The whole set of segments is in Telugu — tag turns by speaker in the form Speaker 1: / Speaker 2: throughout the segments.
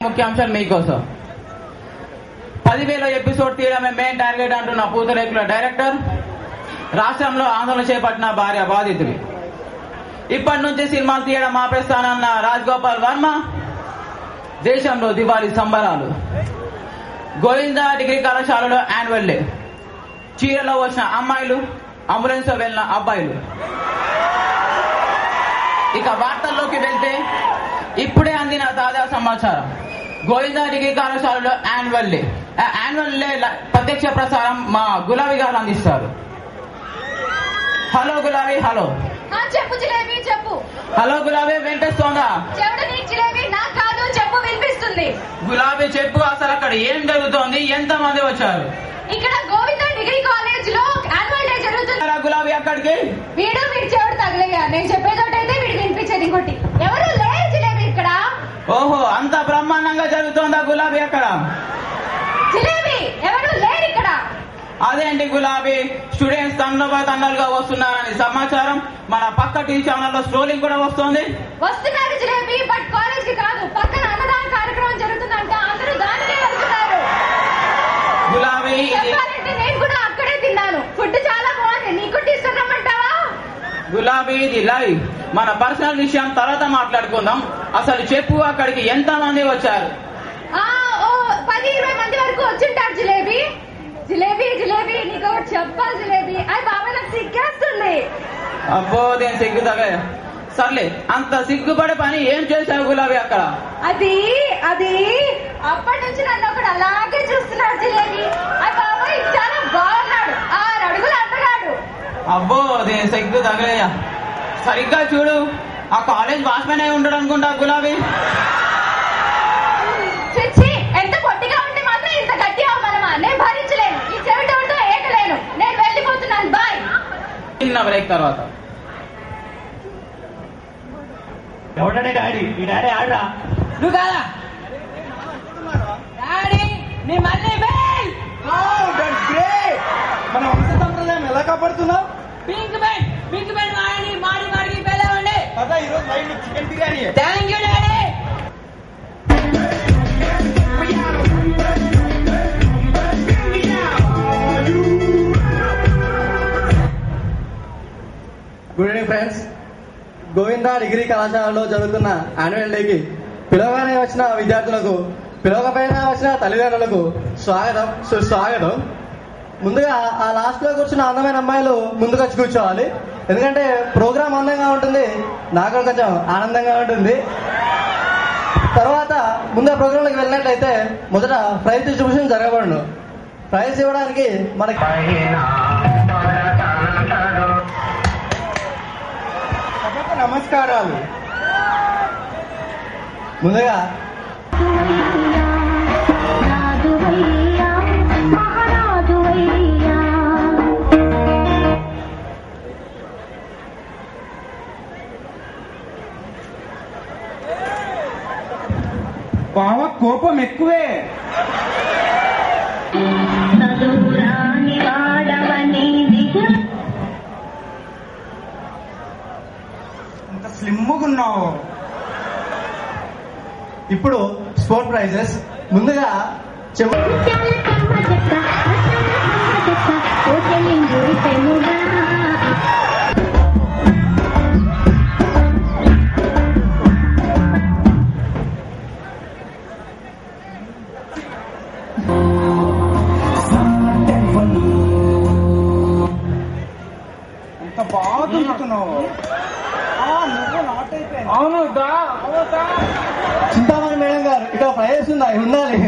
Speaker 1: ముఖ్యాంశాలు మీకోసం. 10,000 ఎపిసోడ్ తీయడమే మెయిన్ టార్గెట్ అంటున్న పూతరేకుల డైరెక్టర్, రాష్ట్రంలో ఆందోళన చేపట్టిన భార్య బాధితులు, ఇప్పటి నుంచి సినిమాలు తీయడం ఆపేస్తానన్న రాజగోపాల్ వర్మ, దేశంలో దివాళీ సంబరాలు, గోవిందా డిగ్రీ కళాశాలలో యాన్యువల్ డే, చీరలో వచ్చిన అమ్మాయిలు, అంబులెన్స్ లో వెళ్లిన అబ్బాయిలు. ఇక వార్తల్లోకి వెళ్తే ఇప్పుడే అందిన తాజా సమాచారం. గోవిందా డిగ్రీ కళాశాలలో యాన్యువల్ డే ప్రత్యక్ష ప్రసారం మా గులాబీ గారు అందిస్తారు. హలో గులాబీ. హలో
Speaker 2: చెప్పు జిలేబీ చెప్పు.
Speaker 1: హలో గులాబీ, వినిపిస్తోందా?
Speaker 2: నాకు కాదు, చెప్పు, వినిపిస్తుంది.
Speaker 1: గులాబీ చెప్పు, అసలు అక్కడ ఏం జరుగుతోంది? ఎంత మంది వచ్చారు?
Speaker 2: ఇక్కడ గోవిందా డిగ్రీ కాలేజ్ లో యాన్యువల్ డే జరుగుతుంది.
Speaker 1: గులాబీ అక్కడికి
Speaker 2: వీడు చెవుడు తగలయ్యా. నేను చెప్పేదోటైతే వీడికి వినిపించేది ఇంకోటి. ఎవరు లేరు జిలేబీ ఇక్కడ.
Speaker 1: ఓహో, అంత బ్రహ్మాండంగా జరుగుతోందా గులాబీ అక్కడ?
Speaker 2: జిలేబీ ఎవరు లేరు ఇక్కడ.
Speaker 1: అదేంటి గులాబీ, స్టూడెంట్స్ తండాలుగా వస్తున్నారని సమాచారం. మన పక్క టీవీ ఛానల్లో స్ట్రోలింగ్ కూడా వస్తుంది.
Speaker 2: వస్తున్నారు జిలేబీ, బట్ కాలేజ్ కి కాదు, పక్కన అన్నదాన కార్యక్రమం జరుగుతుందంట. అందరూ దానికే వెళ్తున్నారు.
Speaker 1: గులాబీ
Speaker 2: చెప్పాలంటే నేను కూడా అక్కడే తిన్నాను. ఫుడ్ చాలా బాగుంది. నీకు తీసుకురమ్మంటావా?
Speaker 1: గులాబీ, ఇది లైవ్. మన పర్సనల్ విషయం తర్వాత మాట్లాడుకుందాం. అసలు చెప్పు, అక్కడికి ఎంత మంది వచ్చారు?
Speaker 2: 10-20 మంది వరకు వచ్చింటారు జిలేబీ. జిలేబీ నీకు ఒకటి చెప్పాలి జిలేబీ. అది బాబా నాకు సిగ్గేస్తుంది.
Speaker 1: అబ్బో, నేను సిగ్గు తగ్గ. సర్లే, అంత సిగ్గుపడే పని ఏం చేశావు గులాబీ అక్కడ?
Speaker 2: అది అప్పటి నుంచి నన్ను ఒకడు అలాగే చూస్తున్నాడు జిలేబీ. అది బాబాయ్ చాలా బాగున్నాడు. 6 అడుగులు అందగాడు.
Speaker 1: అబ్బో, నేను సిగ్గు తగ్గయ్యా. సరిగ్గా చూడు, ఆ కాలేజ్ వాచ్మెన్ అయి ఉండడు అనుకుంటా గులాబీ.
Speaker 2: చిచ్చి, ఎంత పొట్టిగా ఉంటే మాత్రం ఇంత గట్టి అవమానమా? నేను భరించలేను. ఈ చెవిటోడితో ఏకలేను. నేను వెళ్ళిపోతున్నాను. బాయ్.
Speaker 1: చిన్న బ్రేక్ తర్వాత.
Speaker 3: ఎవడంటే డాడీ? ఈ డాడీ ఆడరా?
Speaker 4: నువ్వు కాదా డాడీ? నీ మళ్ళీ
Speaker 3: మన వంశ సంప్రదాయం ఎలా కాపాడుతున్నావు?
Speaker 4: పింక్ బెడ్ మాడి వెళ్ళవండి.
Speaker 3: కదా ఈరోజు live chicken biryani.
Speaker 4: Thank you daddy.
Speaker 5: Good evening friends. Govinda degree కళాశాలలో జరుగుతున్న యాన్యువల్ డేకి పిలవగానే వచ్చిన విద్యార్థులకు, పిలవకపోయినా వచ్చిన తల్లిదండ్రులకు స్వాగతం, సుస్వాగతం. ముందుగా ఆ లాస్ట్ లో కూర్చున్న అందమైన అమ్మాయిలు ముందుకు వచ్చి కూర్చోవాలి. ఎందుకంటే ప్రోగ్రామ్ అందంగా ఉంటుంది, నాకు కొంచెం ఆనందంగా ఉంటుంది. తర్వాత ముందు ఆ ప్రోగ్రాంలోకి వెళ్ళినట్లయితే మొదట ప్రైజ్ డిస్ట్రిబ్యూషన్ జరగబడును. ప్రైజ్ ఇవ్వడానికి మనకి
Speaker 3: నమస్కారాలు.
Speaker 5: ముందుగా
Speaker 3: బావ కోపం ఎక్కువే. అంత స్లిమ్ముగున్నావు.
Speaker 5: ఇప్పుడు స్పోర్ట్ ప్రైజెస్. ముందుగా
Speaker 3: అంత బాగా దుంకుతున్నావు. నువ్వు నాట్ అయిపోయావు. అవును,
Speaker 5: చింతామణి మేడం గారు, ఇక్కడ ప్రైజెస్ ఉండాలి.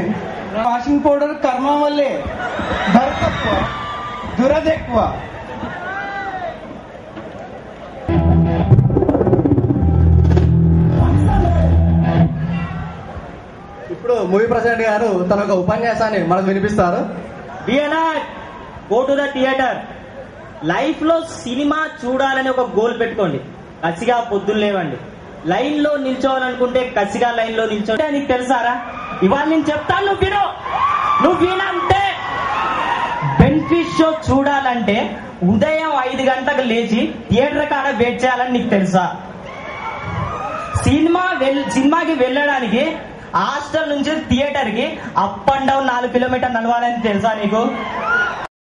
Speaker 3: వాషింగ్ పౌడర్ కర్మ వల్లే ధర తక్కువ, దురద ఎక్కువ.
Speaker 5: ఇప్పుడు మూవీ ప్రెసిడెంట్ గారు తన ఒక ఉపన్యాసాన్ని మనకు వినిపిస్తారు.
Speaker 6: Go to the theatre. Life లో సినిమా చూడాలని ఒక గోల్ పెట్టుకోండి. కసిగా పొద్దున్న లేవండి. లైన్ లో నిల్చోవాలనుకుంటే కసిగా లైన్ లో నిల్చోండి. నీకు తెలుసారా, ఇవాళ నేను చెప్తాను, నువ్వు వినంటే బెనిఫిట్ షో చూడాలంటే ఉదయం 5 గంటలకు లేచి థియేటర్ కాడ వెయిట్ చేయాలని నీకు తెలుసా? సినిమాకి వెళ్ళడానికి హాస్టల్ నుంచి థియేటర్ కి అప్ అండ్ డౌన్ 4 కిలోమీటర్ నడవాలని తెలుసా నీకు?